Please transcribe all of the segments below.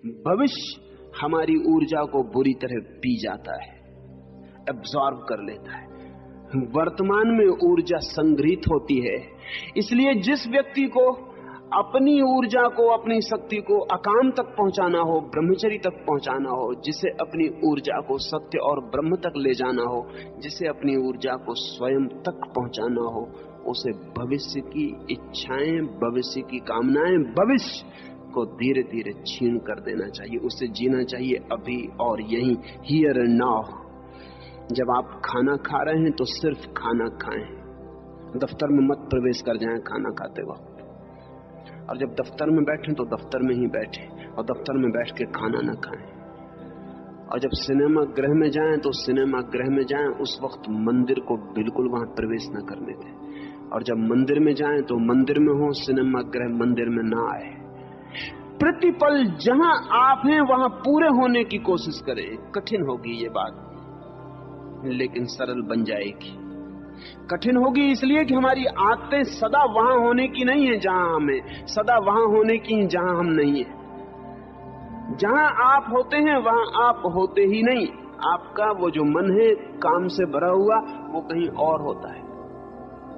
भविष्य हमारी ऊर्जा को बुरी तरह पी जाता है, एब्जॉर्ब कर लेता है। वर्तमान में ऊर्जा संग्रहित होती है। इसलिए जिस व्यक्ति को अपनी ऊर्जा को, अपनी शक्ति को अकाम तक पहुंचाना हो, ब्रह्मचर्य तक पहुंचाना हो, जिसे अपनी ऊर्जा को सत्य और ब्रह्म तक ले जाना हो, जिसे अपनी ऊर्जा को स्वयं तक पहुंचाना हो, उसे भविष्य की इच्छाएं, भविष्य की कामनाएं, भविष्य को धीरे धीरे छीन कर देना चाहिए। उसे जीना चाहिए अभी और यहीं, हियर एंड नाउ। जब आप खाना खा रहे हैं तो सिर्फ खाना खाएं, दफ्तर में मत प्रवेश कर जाएं खाना खाते वक्त। और जब दफ्तर में बैठे तो दफ्तर में ही बैठे और दफ्तर में बैठ के खाना ना खाएं। और जब सिनेमा गृह में जाएं तो सिनेमा गृह में जाएं, उस वक्त मंदिर को बिल्कुल वहां प्रवेश न करने दें। और जब मंदिर में जाएं तो मंदिर में हो, सिनेमा गृह मंदिर में ना आए। प्रतिपल जहां आप हैं वहां पूरे होने की कोशिश करें। कठिन होगी ये बात, लेकिन सरल बन जाएगी। कठिन होगी इसलिए कि हमारी आदतें सदा वहां होने की नहीं है जहां हम हैं, सदा वहां होने की जहां हम नहीं है। जहां आप होते हैं वहां आप होते ही नहीं। आपका वो जो मन है काम से भरा हुआ, वो कहीं और होता है।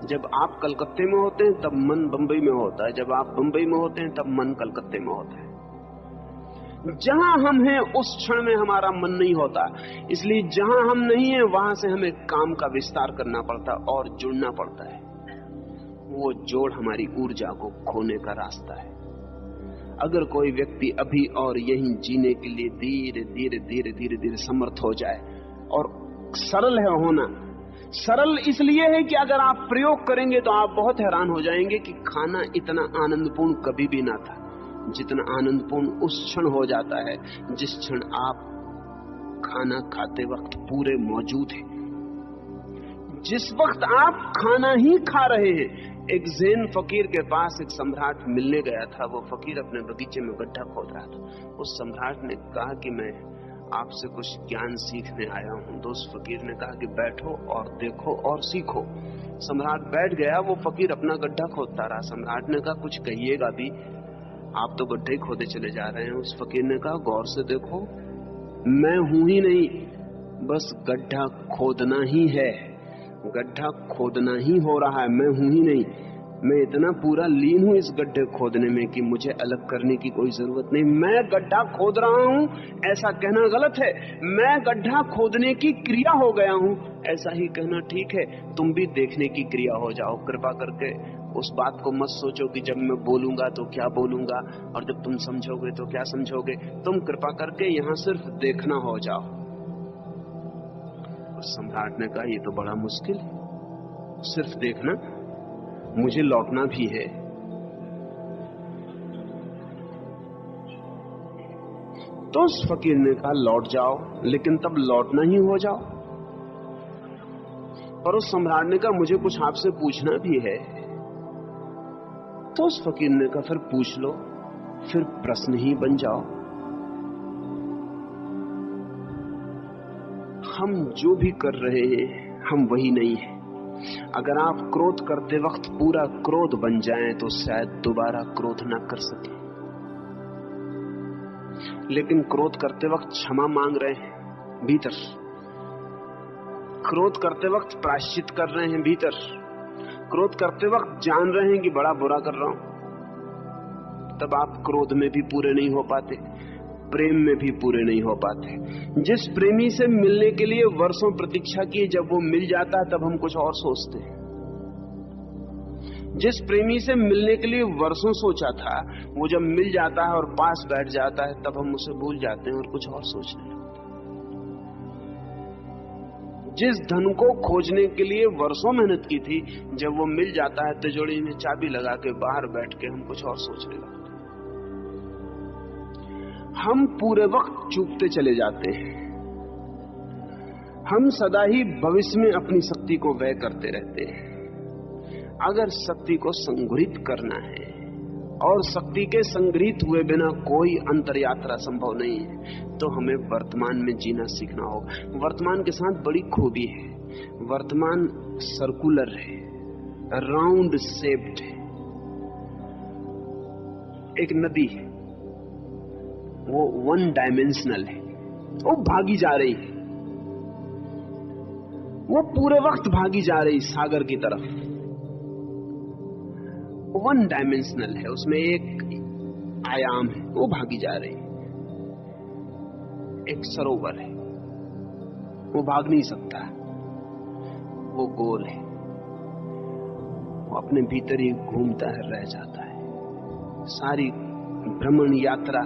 जब आप कलकत्ते में होते हैं तब मन बंबई में होता है, जब आप बंबई में होते हैं तब मन कलकत्ते में होता है। जहां हम हैं उस क्षण में हमारा मन नहीं होता, इसलिए जहां हम नहीं हैं वहां से हमें काम का विस्तार करना पड़ता और जुड़ना पड़ता है। वो जोड़ हमारी ऊर्जा को खोने का रास्ता है। अगर कोई व्यक्ति अभी और यहीं जीने के लिए धीरे धीरे धीरे धीरे धीरे समर्थ हो जाए, और सरल है होना, सरल इसलिए है कि अगर आप प्रयोग करेंगे तो आप बहुत हैरान हो जाएंगे कि खाना इतना आनंदपूर्ण कभी भी ना था जितना आनंदपूर्ण उस क्षण हो जाता है जिस क्षण आप खाना खाते वक्त पूरे मौजूद हैं। जिस वक्त आप खाना ही खा रहे हैं। एक ज़ेन फकीर के पास एक सम्राट मिलने गया था। वो फकीर अपने बगीचे में गड्ढा खोद रहा था। उस सम्राट ने कहा कि मैं आपसे कुछ ज्ञान सीखने आया हूं। तो उस फकीर ने कहा कि बैठो और देखो और सीखो। सम्राट बैठ गया, वो फकीर अपना गड्ढा खोदता रहा। सम्राट ने कहा कुछ कहिएगा भी, आप तो गड्ढे खोदे चले जा रहे हैं। उस फकीर ने कहा गौर से देखो, मैं हूं ही नहीं, बस गड्ढा खोदना ही है, गड्ढा खोदना ही हो रहा है, मैं हूं ही नहीं। मैं इतना पूरा लीन हूं इस गड्ढे खोदने में कि मुझे अलग करने की कोई जरूरत नहीं। मैं गड्ढा खोद रहा हूं ऐसा कहना गलत है, मैं गड्ढा खोदने की क्रिया हो गया हूं ऐसा ही कहना ठीक है। तुम भी देखने की क्रिया हो जाओ। कृपा करके उस बात को मत सोचो कि जब मैं बोलूंगा तो क्या बोलूंगा और जब तुम समझोगे तो क्या समझोगे। तुम कृपा करके यहां सिर्फ देखना हो जाओ। और सम्राट ने कहा ये तो बड़ा मुश्किल है, सिर्फ देखना, मुझे लौटना भी है। तो उस फकीर ने कहा लौट जाओ, लेकिन तब लौटना ही हो जाओ। पर उस सम्राट ने कहा मुझे कुछ आपसे पूछना भी है। तो उस फकीर ने कहा फिर पूछ लो, फिर प्रश्न ही बन जाओ। हम जो भी कर रहे हैं हम वही नहीं है। अगर आप क्रोध करते वक्त पूरा क्रोध बन जाएं तो शायद दोबारा क्रोध ना कर सके, लेकिन क्रोध करते वक्त क्षमा मांग रहे हैं भीतर, क्रोध करते वक्त प्रायश्चित कर रहे हैं भीतर, क्रोध करते वक्त जान रहे हैं कि बड़ा बुरा कर रहा हूं, तब आप क्रोध में भी पूरे नहीं हो पाते, प्रेम में भी पूरे नहीं हो पाते। जिस प्रेमी से मिलने के लिए वर्षों प्रतीक्षा की, जब वो मिल जाता है तब हम कुछ और सोचते हैं। जिस प्रेमी से मिलने के लिए वर्षों सोचा था, वो जब मिल जाता है और पास बैठ जाता है तब हम उसे भूल जाते हैं और कुछ और सोचने लगते हैं। जिस धन को खोजने के लिए वर्षों मेहनत की थी, जब वो मिल जाता है तिजोरी में चाबी लगा के बाहर बैठ के हम कुछ और सोचने लगते हैं। हम पूरे वक्त चूकते चले जाते हैं। हम सदा ही भविष्य में अपनी शक्ति को व्यय करते रहते हैं। अगर शक्ति को संग्रहित करना है, और शक्ति के संग्रहित हुए बिना कोई अंतर यात्रा संभव नहीं है, तो हमें वर्तमान में जीना सीखना होगा। वर्तमान के साथ बड़ी खूबी है, वर्तमान सर्कुलर है, राउंड शेप्ड है। एक नदी है, वो वन डायमेंशनल है, वो भागी जा रही है, वो पूरे वक्त भागी जा रही सागर की तरफ। वन डायमेंशनल है, उसमें एक आयाम है, वो भागी जा रही है। एक सरोवर है, वो भाग नहीं सकता, वो गोल है, वो अपने भीतर ही घूमता है, रह जाता है। सारी भ्रमण यात्रा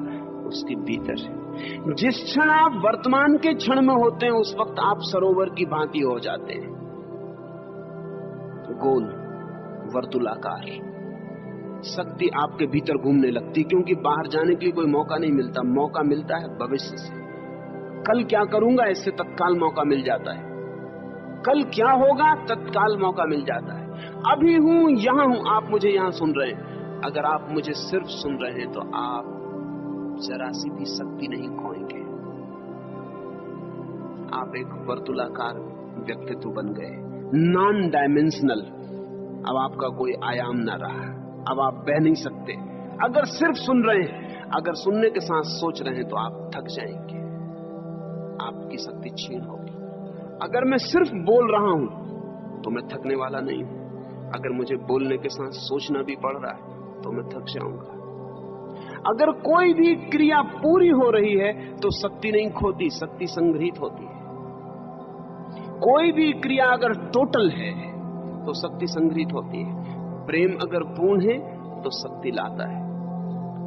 उसके भीतर है। जिस क्षण आप वर्तमान के क्षण में होते हैं, उस वक्त आप सरोवर की भांति हो जाते हैं, गोल वर्तुलाकार। शक्ति आपके भीतर घूमने लगती, क्योंकि बाहर जाने के लिए कोई मौका नहीं मिलता। मौका मिलता है भविष्य से। कल क्या करूंगा, इससे तत्काल मौका मिल जाता है। कल क्या होगा, तत्काल मौका मिल जाता है। अभी हूं, यहां हूं, आप मुझे यहां सुन रहे हैं। अगर आप मुझे सिर्फ सुन रहे हैं तो आप जरा सी भी शक्ति नहीं खोएंगे। आप एक वर्तुलाकार व्यक्तित्व बन गए, नॉन डायमेंशनल। अब आपका कोई आयाम ना रहा, अब आप बह नहीं सकते। अगर सिर्फ सुन रहे हैं, अगर सुनने के साथ सोच रहे हैं तो आप थक जाएंगे, आपकी शक्ति क्षीण होगी। अगर मैं सिर्फ बोल रहा हूं तो मैं थकने वाला नहीं हूं। अगर मुझे बोलने के साथ सोचना भी पड़ रहा है तो मैं थक जाऊंगा। अगर कोई भी क्रिया पूरी हो रही है तो शक्ति नहीं खोती, शक्ति संग्रहित होती है। कोई भी क्रिया अगर टोटल है तो शक्ति संग्रहित होती है। प्रेम अगर पूर्ण है तो शक्ति लाता है,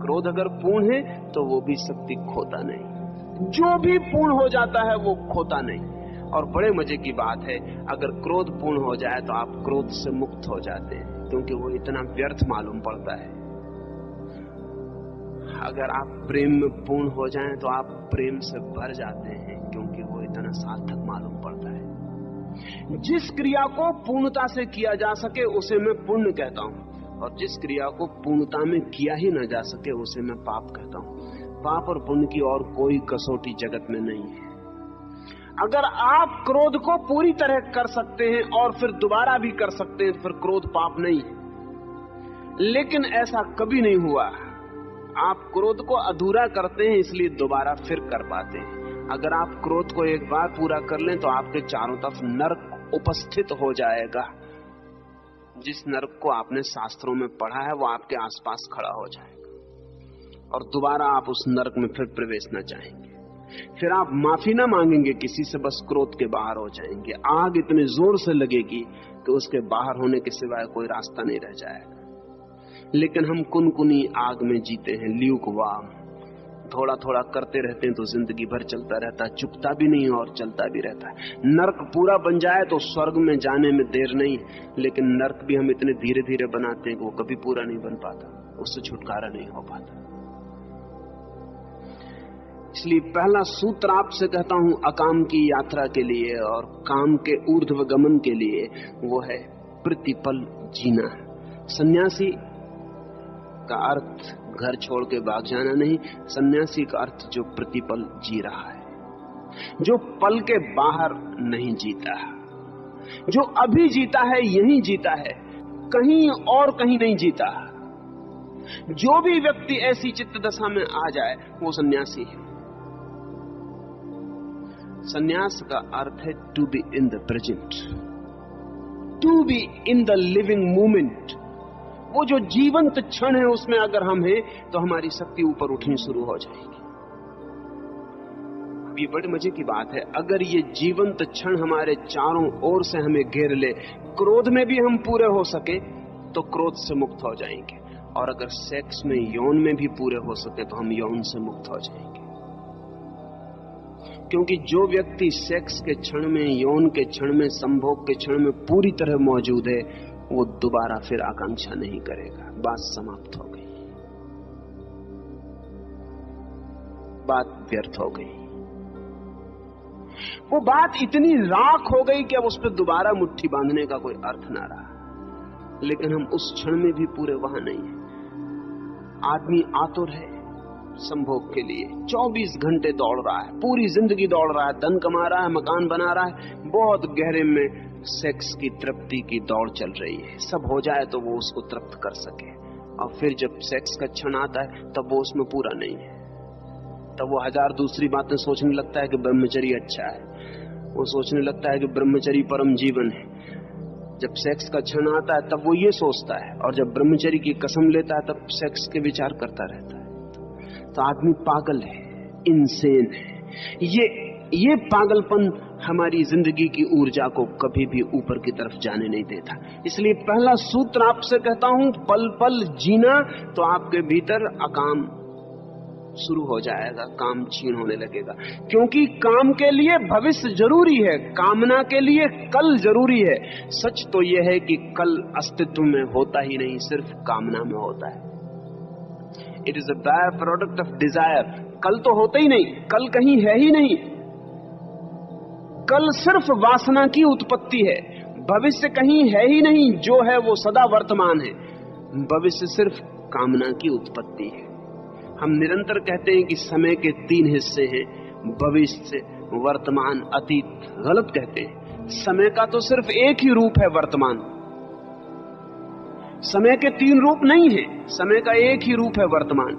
क्रोध अगर पूर्ण है तो वो भी शक्ति खोता नहीं। जो भी पूर्ण हो जाता है वो खोता नहीं। और बड़े मजे की बात है, अगर क्रोध पूर्ण हो जाए तो आप क्रोध से मुक्त हो जाते हैं, क्योंकि वो इतना व्यर्थ मालूम पड़ता है। अगर आप प्रेम में पूर्ण हो जाएं तो आप प्रेम से भर जाते हैं, क्योंकि वो इतना सार्थक मालूम पड़ता है। जिस क्रिया को पूर्णता से किया जा सके उसे मैं पुण्य कहता हूं, और जिस क्रिया को पूर्णता में किया ही न जा सके उसे मैं पाप कहता हूं। पाप और पुण्य की और कोई कसौटी जगत में नहीं है। अगर आप क्रोध को पूरी तरह कर सकते हैं और फिर दोबारा भी कर सकते हैं, फिर क्रोध पाप नहीं है। लेकिन ऐसा कभी नहीं हुआ। आप क्रोध को अधूरा करते हैं, इसलिए दोबारा फिर कर पाते हैं। अगर आप क्रोध को एक बार पूरा कर लें तो आपके चारों तरफ नरक उपस्थित हो जाएगा। जिस नरक को आपने शास्त्रों में पढ़ा है वो आपके आसपास खड़ा हो जाएगा, और दोबारा आप उस नरक में फिर प्रवेश न चाहेंगे। फिर आप माफी ना मांगेंगे किसी से, बस क्रोध के बाहर हो जाएंगे। आग इतने जोर से लगेगी कि उसके बाहर होने के सिवाय कोई रास्ता नहीं रह जाएगा। लेकिन हम कुनकुनी आग में जीते हैं, ल्यूकवार्म। थोड़ा थोड़ा करते रहते हैं तो जिंदगी भर चलता रहता है, चुकता भी नहीं और चलता भी रहता है। नर्क पूरा बन जाए तो स्वर्ग में जाने में देर नहीं, लेकिन नर्क भी हम इतने धीरे धीरे बनाते हैं कि वो कभी पूरा नहीं बन पाता, उससे छुटकारा नहीं हो पाता। इसलिए पहला सूत्र आपसे कहता हूं अकाम की यात्रा के लिए और काम के ऊर्ध्व गमन के लिए, वो है प्रतिपल जीना। सन्यासी का अर्थ घर छोड़ के भाग जाना नहीं, सन्यासी का अर्थ जो प्रतिपल जी रहा है, जो पल के बाहर नहीं जीता, जो अभी जीता है यहीं जीता है, कहीं और कहीं नहीं जीता। जो भी व्यक्ति ऐसी चित्त दशा में आ जाए वो सन्यासी है। सन्यास का अर्थ है to be in the present, to be in the living moment. वो जो जीवंत क्षण है उसमें अगर हम हैं तो हमारी शक्ति ऊपर उठनी शुरू हो जाएगी। ये बड़े मजे की बात है, अगर ये जीवंत क्षण हमारे चारों ओर से हमें घेर ले, क्रोध में भी हम पूरे हो सके तो क्रोध से मुक्त हो जाएंगे, और अगर सेक्स में यौन में भी पूरे हो सके तो हम यौन से मुक्त हो जाएंगे। क्योंकि जो व्यक्ति सेक्स के क्षण में, यौन के क्षण में, संभोग के क्षण में पूरी तरह मौजूद है, वो दोबारा फिर आकांक्षा नहीं करेगा। बात समाप्त हो गई, बात व्यर्थ हो गई। वो बात इतनी राख हो गई कि अब उस पर दोबारा मुट्ठी बांधने का कोई अर्थ ना रहा। लेकिन हम उस क्षण में भी पूरे वहां नहीं है। आदमी आतुर है संभोग के लिए, 24 घंटे दौड़ रहा है, पूरी जिंदगी दौड़ रहा है, धन कमा रहा है, मकान बना रहा है, बहुत गहरे में सेक्स की तृप्ति की दौड़ चल रही है। सब हो जाए तो वो उसको तृप्त कर सके, और फिर जब सेक्स का क्षण आता है तब वो उसमें पूरा नहीं है। तब वो 1000 दूसरी बातें सोचने लगता है कि ब्रह्मचर्य अच्छा है, वो सोचने लगता है कि ब्रह्मचर्य परम जीवन है। जब सेक्स का क्षण आता है तब वो ये सोचता है, और जब ब्रह्मचर्य की कसम लेता है तब सेक्स के विचार करता रहता है। तो आदमी पागल है, इंसेन है। ये पागलपन हमारी जिंदगी की ऊर्जा को कभी भी ऊपर की तरफ जाने नहीं देता। इसलिए पहला सूत्र आपसे कहता हूं, पल पल जीना, तो आपके भीतर अकाम शुरू हो जाएगा, काम क्षीण होने लगेगा। क्योंकि काम के लिए भविष्य जरूरी है, कामना के लिए कल जरूरी है। सच तो यह है कि कल अस्तित्व में होता ही नहीं, सिर्फ कामना में होता है। It is a by product of desire. कल तो होता ही नहीं, कल कहीं है ही नहीं। कल सिर्फ वासना की उत्पत्ति है, भविष्य कहीं है ही नहीं। जो है वो सदा वर्तमान है, भविष्य सिर्फ कामना की उत्पत्ति है। हम निरंतर कहते हैं कि समय के 3 हिस्से हैं, भविष्य, वर्तमान, अतीत। गलत कहते हैं। समय का तो सिर्फ एक ही रूप है, वर्तमान। समय के 3 रूप नहीं है, समय का एक ही रूप है, वर्तमान।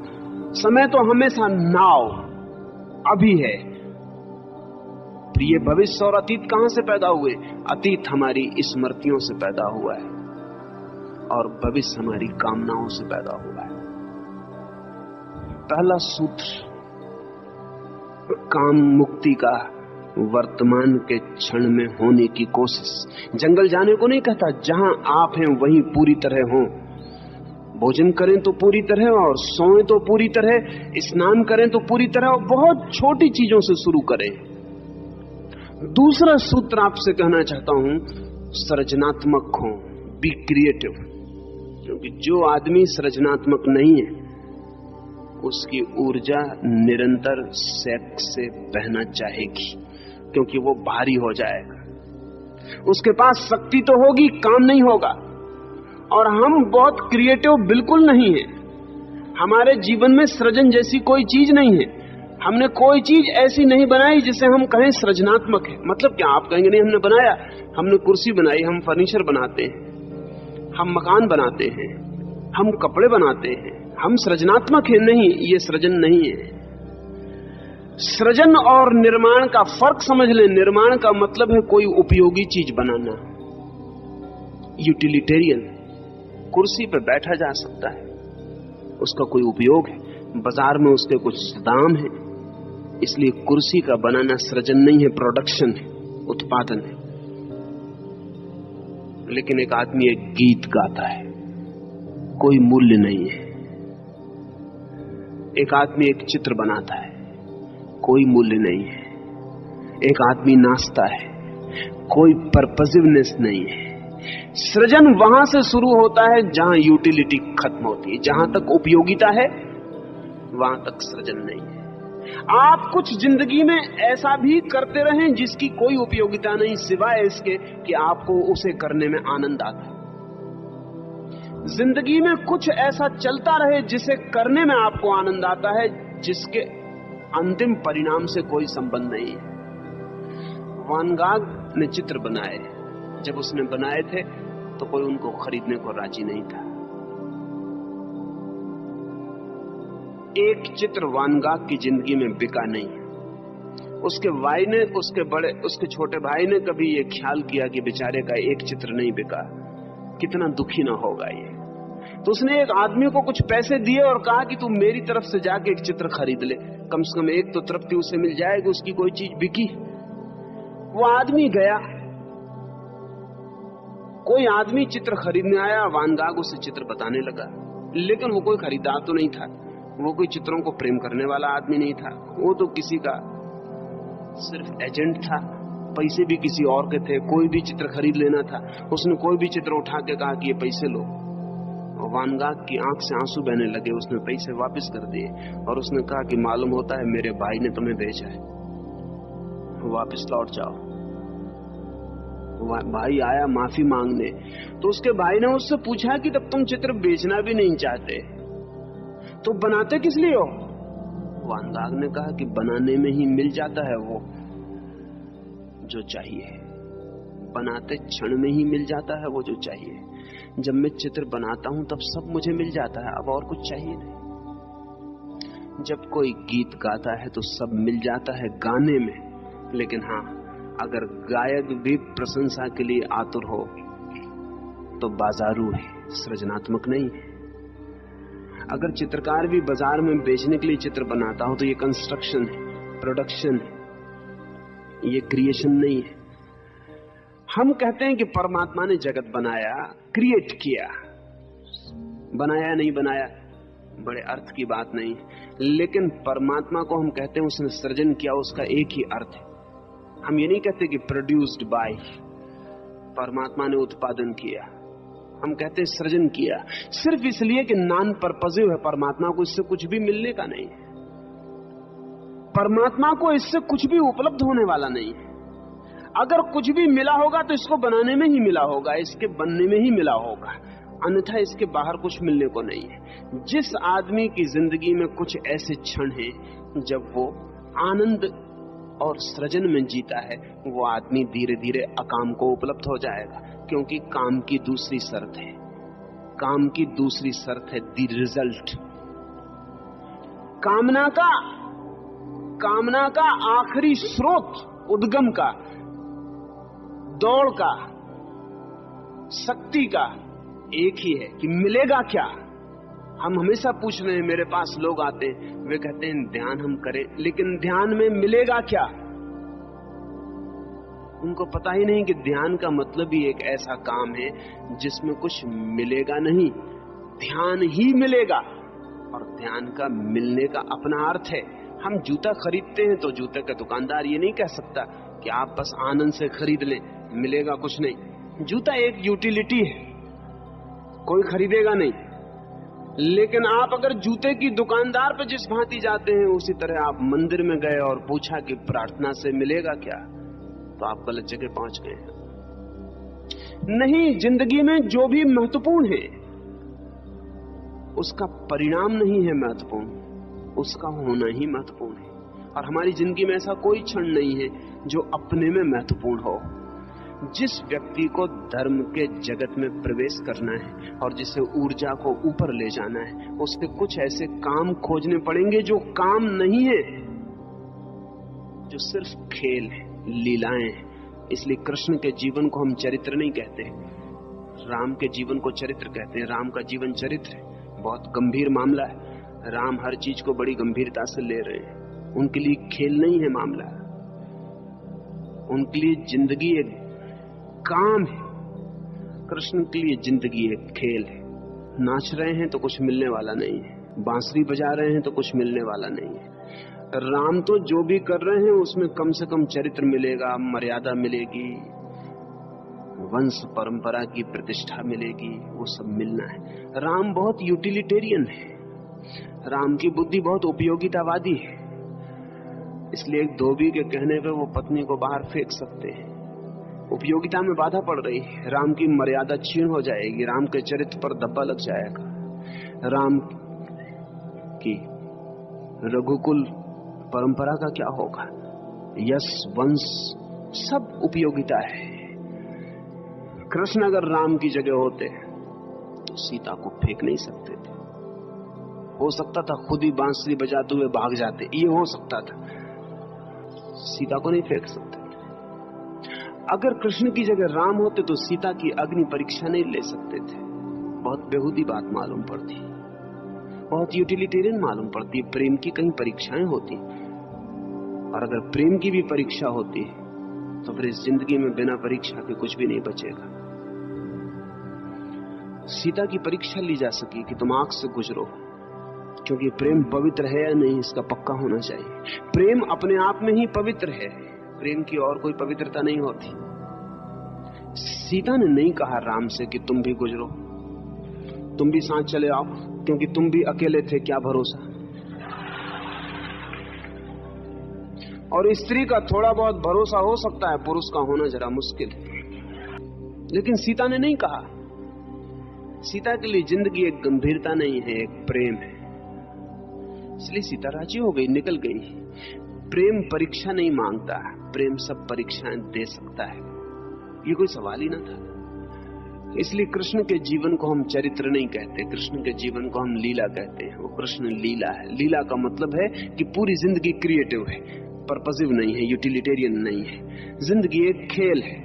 समय तो हमेशा नाव अभी है। ये भविष्य और अतीत कहां से पैदा हुए? अतीत हमारी स्मृतियों से पैदा हुआ है और भविष्य हमारी कामनाओं से पैदा हुआ है। पहला सूत्र काम मुक्ति का वर्तमान के क्षण में होने की कोशिश। जंगल जाने को नहीं कहता, जहां आप हैं वहीं पूरी तरह हो। भोजन करें तो पूरी तरह, और सोएं तो पूरी तरह, स्नान करें तो पूरी तरह, और बहुत छोटी चीजों से शुरू करें। दूसरा सूत्र आपसे कहना चाहता हूं, सृजनात्मक हो, बी क्रिएटिव। क्योंकि जो आदमी सृजनात्मक नहीं है उसकी ऊर्जा निरंतर सेक्स से बहना चाहेगी, क्योंकि वो भारी हो जाएगा। उसके पास शक्ति तो होगी, काम नहीं होगा। और हम बहुत क्रिएटिव बिल्कुल नहीं है। हमारे जीवन में सृजन जैसी कोई चीज नहीं है। हमने कोई चीज ऐसी नहीं बनाई जिसे हम कहें सृजनात्मक है। मतलब क्या? आप कहेंगे नहीं हमने बनाया, हमने कुर्सी बनाई, हम फर्नीचर बनाते हैं, हम मकान बनाते हैं, हम कपड़े बनाते हैं, हम सृजनात्मक है? नहीं, ये सृजन नहीं है। सृजन और निर्माण का फर्क समझ लें। निर्माण का मतलब है कोई उपयोगी चीज बनाना, यूटिलिटेरियन। कुर्सी पर बैठा जा सकता है, उसका कोई उपयोग है, बाजार में उसके कुछ दाम है, इसलिए कुर्सी का बनाना सृजन नहीं है, प्रोडक्शन है, उत्पादन है। लेकिन एक आदमी एक गीत गाता है, कोई मूल्य नहीं है। एक आदमी एक चित्र बनाता है, कोई मूल्य नहीं है। एक आदमी नाचता है, कोई पर्पसिवनेस नहीं है। सृजन वहां से शुरू होता है जहां यूटिलिटी खत्म होती है। जहां तक उपयोगिता है वहां तक सृजन नहीं है। आप कुछ जिंदगी में ऐसा भी करते रहें जिसकी कोई उपयोगिता नहीं, सिवाय इसके कि आपको उसे करने में आनंद आता है। जिंदगी में कुछ ऐसा चलता रहे जिसे करने में आपको आनंद आता है, जिसके अंतिम परिणाम से कोई संबंध नहीं है। वान गाग ने चित्र बनाए, जब उसने बनाए थे तो कोई उनको खरीदने को राजी नहीं था। एक चित्र वान गाग की जिंदगी में बिका नहीं। उसके भाई ने, उसके छोटे भाई ने कभी ये ख्याल किया कि बेचारे का एक चित्र नहीं बिका, कितना दुखी ना होगा ये। तो उसने एक आदमी को कुछ पैसे दिए और कहा कि तू मेरी तरफ से जाके एक चित्र खरीद ले, कम से कम एक तो तृप्ति उसे मिल जाएगी, उसकी कोई चीज बिकी। वो आदमी गया, कोई आदमी चित्र खरीदने आया, वान गाग उसे चित्र बताने लगा, लेकिन वो कोई खरीदार तो नहीं था, वो कोई चित्रों को प्रेम करने वाला आदमी नहीं था, वो तो किसी का सिर्फ एजेंट था, पैसे भी किसी और के थे, कोई भी चित्र खरीद लेना था। उसने कोई भी चित्र उठा के कहा कि ये पैसे लो, और वान गाग की आंख से आंसू बहने लगे। उसने पैसे वापस कर दिए और उसने कहा कि मालूम होता है मेरे भाई ने तुम्हें भेजा है, वापस लौट जाओ। भाई आया माफी मांगने, तो उसके भाई ने उससे पूछा कि तब तुम चित्र बेचना भी नहीं चाहते तो बनाते किस लिए हो? वान गाग ने कहा कि बनाने में ही मिल जाता है वो जो चाहिए, बनाते क्षण में ही मिल जाता है वो जो चाहिए। जब मैं चित्र बनाता हूं तब सब मुझे मिल जाता है, अब और कुछ चाहिए नहीं। जब कोई गीत गाता है तो सब मिल जाता है गाने में, लेकिन हाँ, अगर गायक भी प्रशंसा के लिए आतुर हो तो बाजारू है, सृजनात्मक नहीं है। अगर चित्रकार भी बाजार में बेचने के लिए चित्र बनाता हो तो ये कंस्ट्रक्शन है, प्रोडक्शन है, ये क्रिएशन नहीं है। हम कहते हैं कि परमात्मा ने जगत बनाया, क्रिएट किया, बनाया नहीं बनाया बड़े अर्थ की बात नहीं है, लेकिन परमात्मा को हम कहते हैं उसने सृजन किया, उसका एक ही अर्थ है। हम ये नहीं कहते कि प्रोड्यूस्ड बाय, परमात्मा ने उत्पादन किया, हम कहते हैं सृजन किया, सिर्फ इसलिए कि नॉन पर्पसिव है। परमात्मा को इससे कुछ भी मिलने का नहीं है, परमात्मा को इससे कुछ भी उपलब्ध होने वाला नहीं है। अगर कुछ भी मिला होगा तो इसको बनाने में ही मिला होगा, इसके बनने में ही मिला होगा, अन्यथा इसके बाहर कुछ मिलने को नहीं है। जिस आदमी की जिंदगी में कुछ ऐसे क्षण हैं जब वो आनंद और सृजन में जीता है, वो आदमी धीरे धीरे अकाम को उपलब्ध हो जाएगा, क्योंकि काम की दूसरी शर्त है, काम की दूसरी शर्त है द रिजल्ट। कामना का आखिरी स्रोत, उद्गम का, दौड़ का, शक्ति का एक ही है कि मिलेगा क्या। हम हमेशा पूछ रहे हैं, मेरे पास लोग आते हैं, वे कहते हैं ध्यान हम करें, लेकिन ध्यान में मिलेगा क्या। उनको पता ही नहीं कि ध्यान का मतलब ही एक ऐसा काम है जिसमें कुछ मिलेगा नहीं, ध्यान ही मिलेगा, और ध्यान का मिलने का अपना अर्थ है। हम जूता खरीदते हैं तो जूते का दुकानदार ये नहीं कह सकता कि आप बस आनंद से खरीद लें, मिलेगा कुछ नहीं। जूता एक यूटिलिटी है, कोई खरीदेगा नहीं। लेकिन आप अगर जूते की दुकानदार पे जिस भांति जाते हैं, उसी तरह आप मंदिर में गए और पूछा कि प्रार्थना से मिलेगा क्या, तो आप गलत जगह पहुंच गए। नहीं, जिंदगी में जो भी महत्वपूर्ण है उसका परिणाम नहीं है महत्वपूर्ण, उसका होना ही महत्वपूर्ण है। और हमारी जिंदगी में ऐसा कोई क्षण नहीं है जो अपने में महत्वपूर्ण हो। जिस व्यक्ति को धर्म के जगत में प्रवेश करना है और जिसे ऊर्जा को ऊपर ले जाना है, उसके कुछ ऐसे काम खोजने पड़ेंगे जो काम नहीं है, जो सिर्फ खेल है, लीलाएं हैं। इसलिए कृष्ण के जीवन को हम चरित्र नहीं कहते, राम के जीवन को चरित्र कहते हैं। राम का जीवन चरित्र है, बहुत गंभीर मामला है। राम हर चीज को बड़ी गंभीरता से ले रहे हैं, उनके लिए खेल नहीं है मामला, उनके लिए जिंदगी एक काम है। कृष्ण के लिए जिंदगी एक खेल है। नाच रहे हैं तो कुछ मिलने वाला नहीं है, बांसुरी बजा रहे हैं तो कुछ मिलने वाला नहीं है। राम तो जो भी कर रहे हैं उसमें कम से कम चरित्र मिलेगा, मर्यादा मिलेगी, वंश परंपरा की प्रतिष्ठा मिलेगी, वो सब मिलना है। राम बहुत यूटिलिटेरियन है, राम की बुद्धि बहुत उपयोगितावादी है। इसलिए एक धोबी के कहने पे वो पत्नी को बाहर फेंक सकते हैं, उपयोगिता में बाधा पड़ रही है। राम की मर्यादा क्षीण हो जाएगी, राम के चरित्र पर धब्बा लग जाएगा। राम की रघुकुल परंपरा का क्या होगा, यश वंश सब उपयोगिता है। कृष्ण अगर राम की जगह होते तो सीता को फेंक नहीं सकते थे। हो सकता था खुद ही बांसुरी बजाते हुए भाग जाते, ये हो सकता था, सीता को नहीं फेंक सकते। अगर कृष्ण की जगह राम होते तो सीता की अग्नि परीक्षा नहीं ले सकते थे। बहुत बेहूदी बात मालूम पड़ती, बहुत यूटिलिटेरियन मालूम पड़ती। प्रेम की कहीं परीक्षाएं होती, और अगर प्रेम की भी परीक्षा होती तो फिर इस जिंदगी में बिना परीक्षा के कुछ भी नहीं बचेगा। सीता की परीक्षा ली जा सकी कि तुम आंख से गुजरो, क्योंकि प्रेम पवित्र है या नहीं इसका पक्का होना चाहिए। प्रेम अपने आप में ही पवित्र है, प्रेम की और कोई पवित्रता नहीं होती। सीता ने नहीं कहा राम से कि तुम भी गुजरो, तुम भी साथ चले आओ, क्योंकि तुम भी अकेले थे, क्या भरोसा। और स्त्री का थोड़ा बहुत भरोसा हो सकता है, पुरुष का होना जरा मुश्किल है। लेकिन सीता ने नहीं कहा। सीता के लिए जिंदगी एक गंभीरता नहीं है, एक प्रेम है। इसलिए सीता राजी हो गई, निकल गई। प्रेम परीक्षा नहीं मांगता, प्रेम सब परीक्षाएं दे सकता है, ये कोई सवाल ही ना था। इसलिए कृष्ण के जीवन को हम चरित्र नहीं कहते, कृष्ण के जीवन को हम लीला कहते हैं। वो कृष्ण लीला है। लीला का मतलब है कि पूरी जिंदगी क्रिएटिव है, पर्पसिव नहीं है, यूटिलिटेरियन नहीं है। जिंदगी एक खेल है।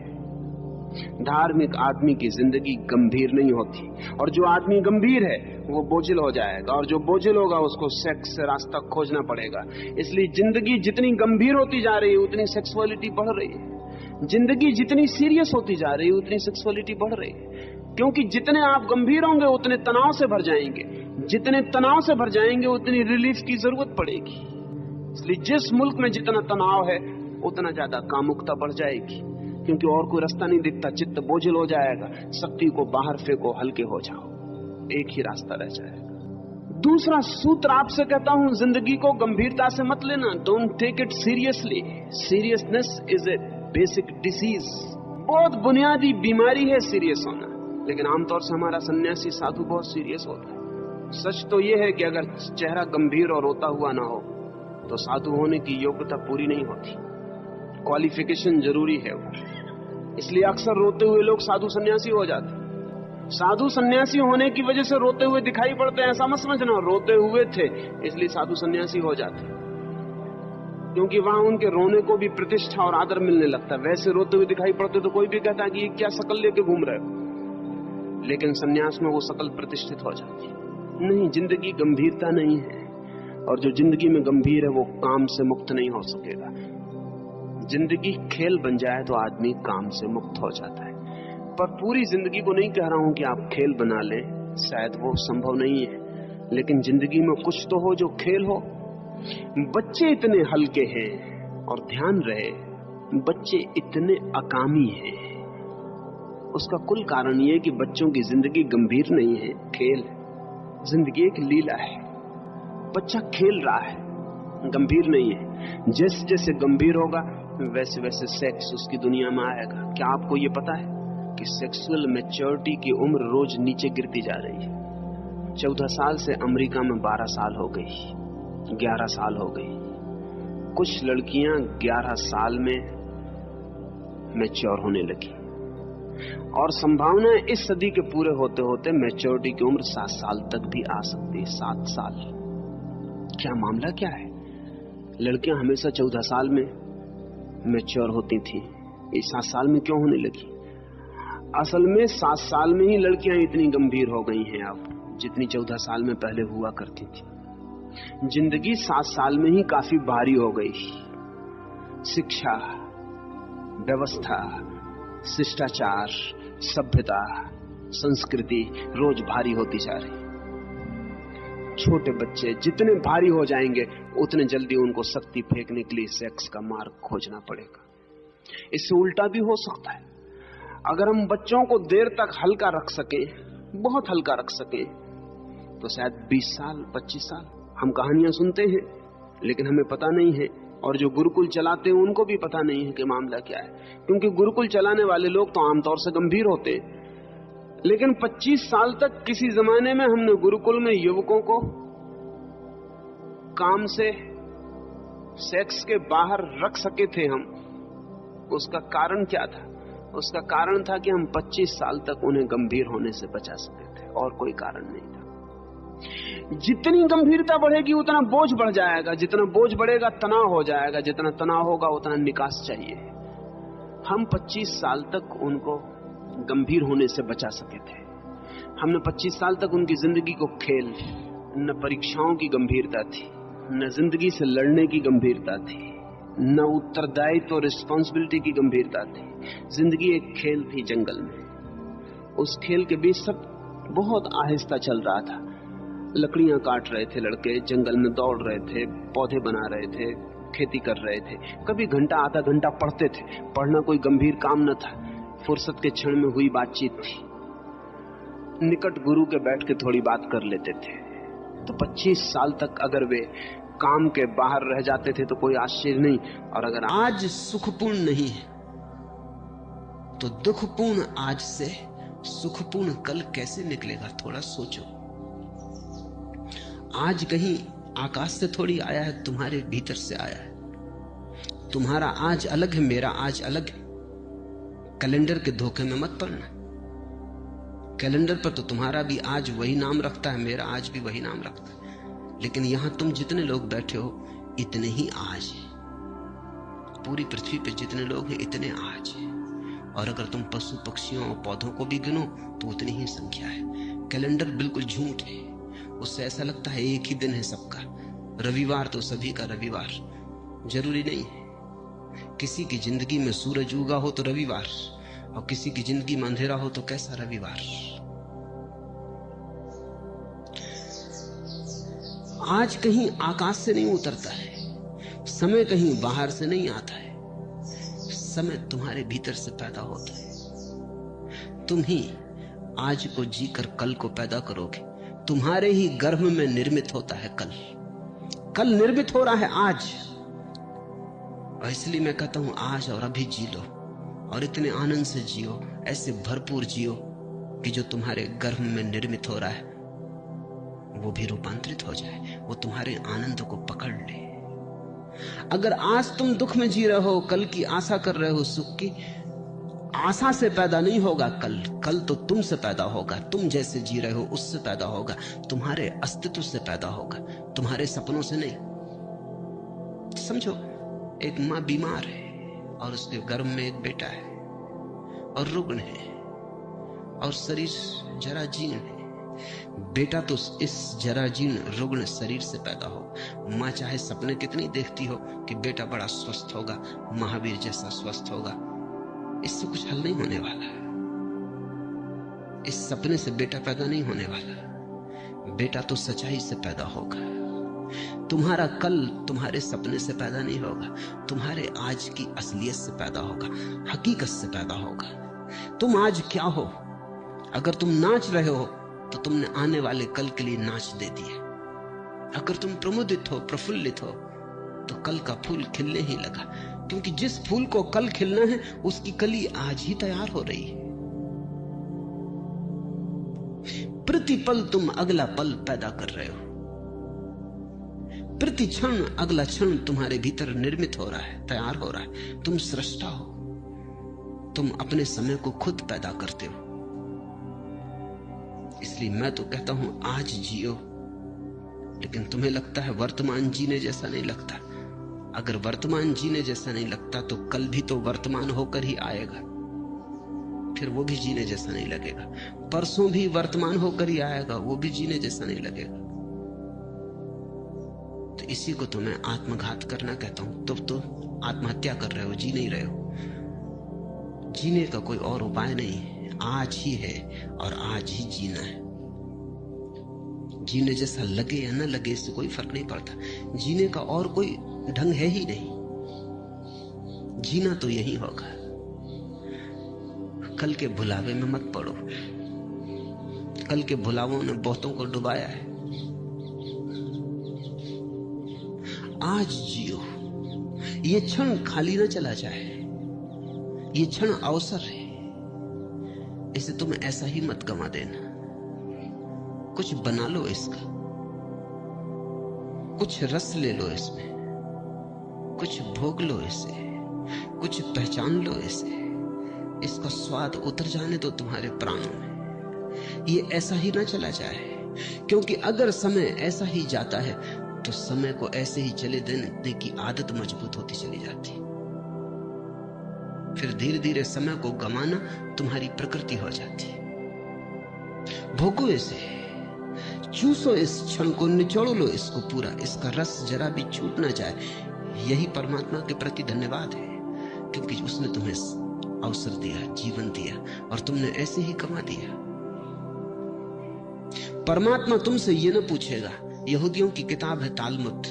धार्मिक आदमी की जिंदगी गंभीर नहीं होती, और जो आदमी गंभीर है वो बोझिल हो जाएगा, और जो बोझिल होगा उसको सेक्स से रास्ता खोजना पड़ेगा। इसलिए जिंदगी जितनी गंभीर होती जा रही है उतनी सेक्सुअलिटी बढ़ रही है। जिंदगी जितनी सीरियस होती जा रही है उतनी सेक्सुअलिटी बढ़ रही है, क्योंकि जितने आप गंभीर होंगे उतने तनाव से भर जाएंगे, जितने तनाव से भर जाएंगे उतनी रिलीफ की जरूरत पड़ेगी। इसलिए जिस मुल्क में जितना तनाव है उतना ज्यादा कामुकता बढ़ जाएगी, क्योंकि और कोई रास्ता नहीं दिखता। चित्त बोझिल हो जाएगा। शक्ति को बाहर फेंको, हल्के हो जाओ, एक ही रास्ता रह जाएगा। दूसरा सूत्र आपसे कहता हूं, जिंदगी को गंभीरता से मत लेना। Don't take it seriously. Seriousness is a basic disease. बहुत बुनियादी बीमारी है सीरियस होना, लेकिन आमतौर से हमारा सन्यासी साधु बहुत सीरियस होता है। सच तो यह है कि अगर चेहरा गंभीर और रोता हुआ ना हो तो साधु होने की योग्यता पूरी नहीं होती। क्वालिफिकेशन जरूरी है वो। इसलिए अक्सर रोते हुए लोग साधु सन्यासी हो जाते। साधु सन्यासी होने की वजह से रोते हुए दिखाई पड़ते हैं, ऐसा मत समझना। रोते हुए थे इसलिए साधु सन्यासी हो जाते, क्योंकि वहां उनके रोने को भी प्रतिष्ठा और आदर मिलने लगता है। वैसे रोते हुए दिखाई पड़ते तो कोई भी कहता है कि ये क्या शकल लेके घूम रहे हो, लेकिन सन्यास में वो शकल प्रतिष्ठित हो जाती है। नहीं, जिंदगी गंभीरता नहीं है, और जो जिंदगी में गंभीर है वो काम से मुक्त नहीं हो सकेगा। जिंदगी खेल बन जाए तो आदमी काम से मुक्त हो जाता है। पर पूरी जिंदगी को नहीं कह रहा हूं कि आप खेल बना लें, शायद वो संभव नहीं है, लेकिन जिंदगी में कुछ तो हो जो खेल हो। बच्चे इतने हल्के हैं, और ध्यान रहे बच्चे इतने अकामी हैं, उसका कुल कारण ये कि बच्चों की जिंदगी गंभीर नहीं है, खेल। जिंदगी एक लीला है। बच्चा खेल रहा है, गंभीर नहीं है। जैसे जैसे गंभीर होगा वैसे वैसे सेक्स उसकी दुनिया में आएगा। क्या आपको ये पता है कि सेक्सुअल मैच्योरिटी की उम्र रोज नीचे गिरती जा रही है। 14 साल से अमेरिका में 12 साल हो गई, 11 साल हो गई। कुछ लड़कियां 11 साल में मैच्योर होने लगी, और संभावना है इस सदी के पूरे होते होते मैच्योरिटी की उम्र 7 साल तक भी आ सकती है। 7 साल। क्या मामला क्या है? लड़कियां हमेशा 14 साल में मैच्योर होती थी, ये 7 साल में क्यों होने लगी? असल में 7 साल में ही लड़कियां इतनी गंभीर हो गई हैं अब, जितनी 14 साल में पहले हुआ करती थी। जिंदगी 7 साल में ही काफी भारी हो गई। शिक्षा, व्यवस्था, शिष्टाचार, सभ्यता, संस्कृति रोज भारी होती जा रही। छोटे बच्चे जितने भारी हो जाएंगे उतने जल्दी उनको शक्ति फेंकने के लिए सेक्स का मार्ग खोजना पड़ेगा। इससे उल्टा भी हो सकता है। अगर हम बच्चों को देर तक हल्का रख सकें, बहुत हल्का रख सकें, तो शायद 20 साल 25 साल। हम कहानियां सुनते हैं लेकिन हमें पता नहीं है, और जो गुरुकुल चलाते हैं उनको भी पता नहीं है कि मामला क्या है, क्योंकि गुरुकुल चलाने वाले लोग तो आमतौर से गंभीर होते हैं। लेकिन 25 साल तक किसी जमाने में हमने गुरुकुल में युवकों को काम से, सेक्स के बाहर रख सके थे हम। उसका कारण क्या था? उसका कारण था कि हम 25 साल तक उन्हें गंभीर होने से बचा सके थे, और कोई कारण नहीं था। जितनी गंभीरता बढ़ेगी उतना बोझ बढ़ जाएगा, जितना बोझ बढ़ेगा तनाव हो जाएगा, जितना तनाव होगा उतना निकास चाहिए। हम 25 साल तक उनको गंभीर होने से बचा सके थे। हमने 25 साल तक उनकी जिंदगी को खेल, न परीक्षाओं की गंभीरता थी, न जिंदगी से लड़ने की गंभीरता थी, न उत्तरदायित्व और रिस्पॉन्सिबिलिटी की गंभीरता थी। जिंदगी एक खेल थी जंगल में। उस खेल के बीच सब बहुत आहिस्ता चल रहा था। लकड़ियां काट रहे थे लड़के, जंगल में दौड़ रहे थे, पौधे बना रहे थे, खेती कर रहे थे। कभी घंटा आधा घंटा पढ़ते थे। पढ़ना कोई गंभीर काम न था, फुर्सत के क्षण में हुई बातचीत थी। निकट गुरु के बैठ के थोड़ी बात कर लेते थे। तो 25 साल तक अगर वे काम के बाहर रह जाते थे तो कोई आश्चर्य नहीं। और अगर आज सुखपूर्ण नहीं है तो दुखपूर्ण आज से सुखपूर्ण कल कैसे निकलेगा? थोड़ा सोचो। आज कहीं आकाश से थोड़ी आया है, तुम्हारे भीतर से आया है। तुम्हारा आज अलग है, मेरा आज अलग है। कैलेंडर के धोखे में मत पड़ना। कैलेंडर पर तो तुम्हारा भी आज वही नाम रखता है, मेरा आज भी वही नाम रखता है, लेकिन यहां तुम जितने लोग बैठे हो इतने ही आज है। पूरी पृथ्वी पे जितने लोग हैं इतने आज है। और अगर तुम पशु पक्षियों और पौधों को भी गिनो तो उतनी ही संख्या है। कैलेंडर बिल्कुल झूठ है, उससे ऐसा लगता है एक ही दिन है सबका। रविवार तो सभी का रविवार जरूरी नहीं है। किसी की जिंदगी में सूरज उगा हो तो रविवार, और किसी की जिंदगी में अंधेरा हो तो कैसा रविवार। आज कहीं आकाश से नहीं उतरता है, समय कहीं बाहर से नहीं आता है, समय तुम्हारे भीतर से पैदा होता है। तुम ही आज को जीकर कल को पैदा करोगे। तुम्हारे ही गर्भ में निर्मित होता है कल। कल निर्मित हो रहा है आज, और इसलिए मैं कहता हूं आज और अभी जी लो, और इतने आनंद से जियो, ऐसे भरपूर जियो कि जो तुम्हारे गर्भ में निर्मित हो रहा है वो भी रूपांतरित हो जाए, वो तुम्हारे आनंद को पकड़ ले। अगर आज तुम दुख में जी रहे हो, कल की आशा कर रहे हो सुख की, आशा से पैदा नहीं होगा कल तो तुमसे पैदा होगा। तुम जैसे जी रहे हो उससे पैदा होगा, तुम्हारे अस्तित्व से पैदा होगा, तुम्हारे सपनों से नहीं। समझो, एक माँ बीमार है और उसके गर्भ में एक बेटा है और रुग्ण है और शरीर जराजीर्ण है। बेटा तो इस जराजीर्ण रुग्ण शरीर से पैदा हो। माँ चाहे सपने कितनी देखती हो कि बेटा बड़ा स्वस्थ होगा, महावीर जैसा स्वस्थ होगा, इससे कुछ हल नहीं होने वाला। इस सपने से बेटा पैदा नहीं होने वाला। बेटा तो सच्चाई से पैदा होगा। तुम्हारा कल तुम्हारे सपने से पैदा नहीं होगा, तुम्हारे आज की असलियत से पैदा होगा, हकीकत से पैदा होगा। तुम आज क्या हो? अगर तुम नाच रहे हो तो तुमने आने वाले कल के लिए नाच दे दिया। अगर तुम प्रमुदित हो, प्रफुल्लित हो, तो कल का फूल खिलने ही लगा, क्योंकि जिस फूल को कल खिलना है उसकी कली आज ही तैयार हो रही है। प्रतिपल तुम अगला पल पैदा कर रहे हो। प्रति क्षण अगला क्षण तुम्हारे भीतर निर्मित हो रहा है, तैयार हो रहा है। तुम सृष्टा हो, तुम अपने समय को खुद पैदा करते हो। इसलिए मैं तो कहता हूं आज जियो, लेकिन तुम्हें लगता है वर्तमान जीने जैसा नहीं लगता। अगर वर्तमान जीने जैसा नहीं लगता तो कल भी तो वर्तमान होकर ही आएगा, फिर वो भी जीने जैसा नहीं लगेगा। परसों भी वर्तमान होकर ही आएगा, वो भी जीने जैसा नहीं लगेगा। तो इसी को तो मैं आत्मघात करना कहता हूं। तुम तो आत्महत्या कर रहे हो, जी नहीं रहे हो। जीने का कोई और उपाय नहीं है, आज ही है और आज ही जीना है। जीने जैसा लगे या न लगे इससे कोई फर्क नहीं पड़ता। जीने का और कोई ढंग है ही नहीं। जीना तो यही होगा। कल के भुलावे में मत पड़ो। कल के भुलावों ने बहुतों को डुबाया है। आज जियो। ये क्षण खाली न चला जाए। ये क्षण अवसर है, इसे तुम ऐसा ही मत गंवा देना। कुछ बना लो इसका, कुछ रस ले लो इसमें, कुछ भोग लो इसे, कुछ पहचान लो इसे। इसका स्वाद उतर जाने दो तुम्हारे प्राणों में। ये ऐसा ही ना चला जाए, क्योंकि अगर समय ऐसा ही जाता है तो समय को ऐसे ही चले देने की आदत मजबूत होती चली जाती। फिर धीरे धीरे समय को गंवाना तुम्हारी प्रकृति हो जाती। भोगो इसे, चूसो इस क्षण को, निचोड़ लो इसको पूरा। इसका रस जरा भी छूट ना जाए। यही परमात्मा के प्रति धन्यवाद है, क्योंकि उसने तुम्हें अवसर दिया, जीवन दिया, और तुमने ऐसे ही गंवा दिया। परमात्मा तुमसे ये न पूछेगा। यहूदियों की किताब है तालमुद,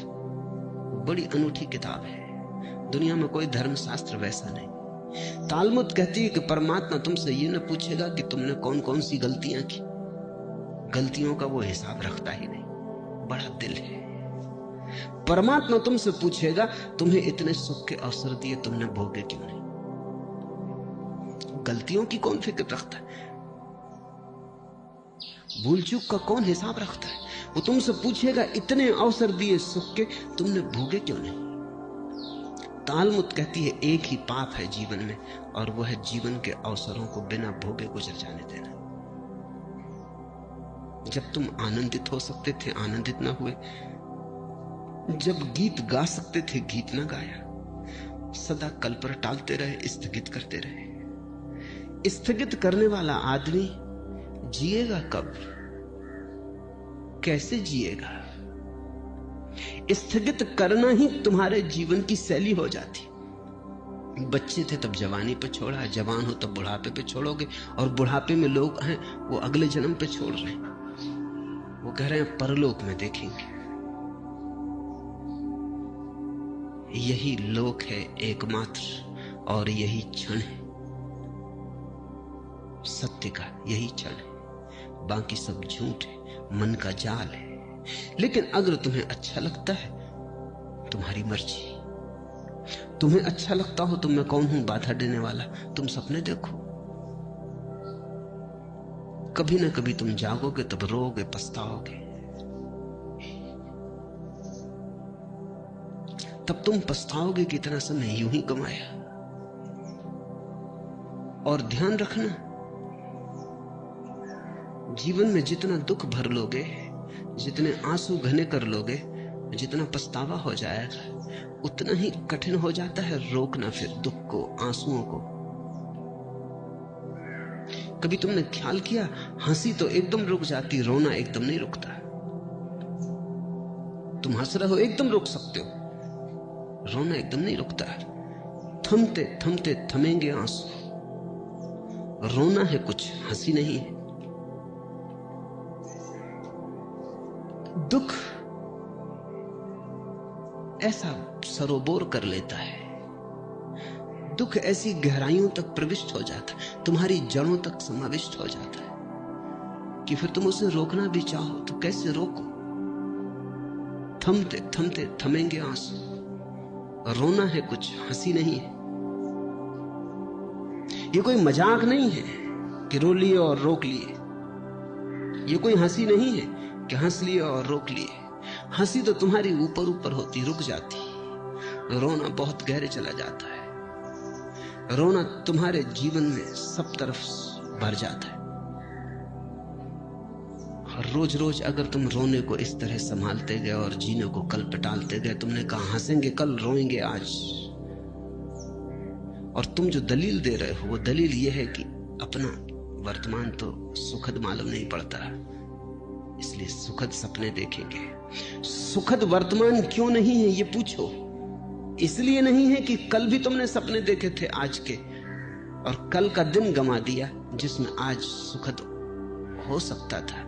बड़ी अनूठी किताब है। दुनिया में कोई धर्मशास्त्र वैसा नहीं। तालमुद कहती है कि परमात्मा तुमसे ये न पूछेगा कि तुमने कौन कौन सी गलतियां की। गलतियों का वो हिसाब रखता ही नहीं, बड़ा दिल है। परमात्मा तुमसे पूछेगा तुम्हें इतने सुख के अवसर दिए, तुमने भोगे क्यों नहीं। गलतियों की कौन फिक्र रखता है, भूल चूक का कौन हिसाब रखता है। वो तुमसे पूछेगा इतने अवसर दिए सुख के, तुमने भोगे क्यों नहीं। तालमुद कहती है एक ही पाप है जीवन में, और वो है जीवन के अवसरों को बिना भोगे गुजर जाने देना। जब तुम आनंदित हो सकते थे आनंदित ना हुए, जब गीत गा सकते थे गीत ना गाया, सदा कल पर टालते रहे, स्थगित करते रहे। स्थगित करने वाला आदमी जिएगा कब, कैसे जिएगा? स्थगित करना ही तुम्हारे जीवन की शैली हो जाती। बच्चे थे तब जवानी पे छोड़ा, जवान हो तब बुढ़ापे पे छोड़ोगे, और बुढ़ापे में लोग हैं वो अगले जन्म पे छोड़ रहे हैं, वो कह रहे हैं परलोक में देखेंगे। यही लोक है एकमात्र, और यही क्षण है सत्य का, यही क्षण है, बाकी सब झूठ है, मन का जाल है। लेकिन अगर तुम्हें अच्छा लगता है, तुम्हारी मर्जी। तुम्हें अच्छा लगता हो तो मैं कौन हूं बाधा देने वाला? तुम सपने देखो, कभी ना कभी तुम जागोगे, तब रोओगे, पछताओगे। तब तुम पछताओगे कि इतना समय यूं ही गंवाया। और ध्यान रखना, जीवन में जितना दुख भर लोगे, जितने आंसू घने कर लोगे, जितना पछतावा हो जाएगा, उतना ही कठिन हो जाता है रोकना फिर दुख को, आंसुओं को। कभी तुमने ख्याल किया, हंसी तो एकदम रुक जाती, रोना एकदम नहीं रुकता। तुम हंस रहे हो एकदम रुक सकते हो, रोना एकदम नहीं रुकता। थमते थमते थमेंगे आंसू। रोना है कुछ, हंसी नहीं है। दुख ऐसा सरोबोर कर लेता है, दुख ऐसी गहराइयों तक प्रविष्ट हो जाता है, तुम्हारी जड़ों तक समाविष्ट हो जाता है कि फिर तुम उसे रोकना भी चाहो तो कैसे रोको। थमते थमते थमेंगे आंसू। रोना है कुछ, हंसी नहीं है। ये कोई मजाक नहीं है कि रो लिए और रोक लिए, ये कोई हंसी नहीं है कि हंस लिए और रोक लिए। हंसी तो तुम्हारी ऊपर ऊपर होती, रुक जाती। रोना बहुत गहरे चला जाता है। रोना तुम्हारे जीवन में सब तरफ भर जाता है। और रोज रोज अगर तुम रोने को इस तरह संभालते गए और जीने को कल पे टालते गए, तुमने कहा हंसेंगे कल, रोएंगे आज, और तुम जो दलील दे रहे हो वो दलील ये है कि अपना वर्तमान तो सुखद मालूम नहीं पड़ता, इसलिए सुखद सपने देखेंगे। सुखद वर्तमान क्यों नहीं है ये पूछो। इसलिए नहीं है कि कल भी तुमने सपने देखे थे आज के, और कल का दिन गंवा दिया जिसमें आज सुखद हो सकता था,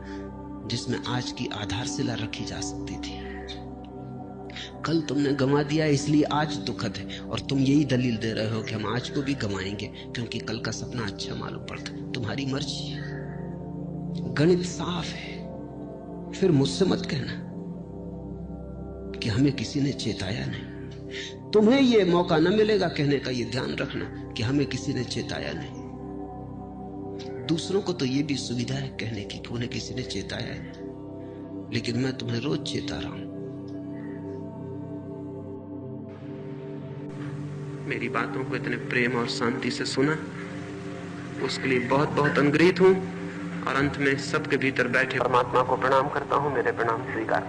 जिसमें आज की आधारशिला रखी जा सकती थी। कल तुमने गंवा दिया इसलिए आज दुखद है, और तुम यही दलील दे रहे हो कि हम आज को भी गंवाएंगे क्योंकि कल का सपना अच्छा मालूम पड़ता। तुम्हारी मर्जी, गणित साफ है। फिर मुझसे मत कहना कि हमें किसी ने चेताया नहीं। तुम्हें यह मौका न मिलेगा कहने का, यह ध्यान रखना कि हमें किसी ने चेताया नहीं। दूसरों को तो यह भी सुविधा है कहने की कि उन्हें किसी ने चेताया है, लेकिन मैं तुम्हें रोज चेता रहा हूं। मेरी बातों को इतने प्रेम और शांति से सुना, उसके लिए बहुत बहुत अनुग्रहित हूं। और अंत में सबके भीतर बैठे परमात्मा को प्रणाम करता हूं। मेरे प्रणाम स्वीकार।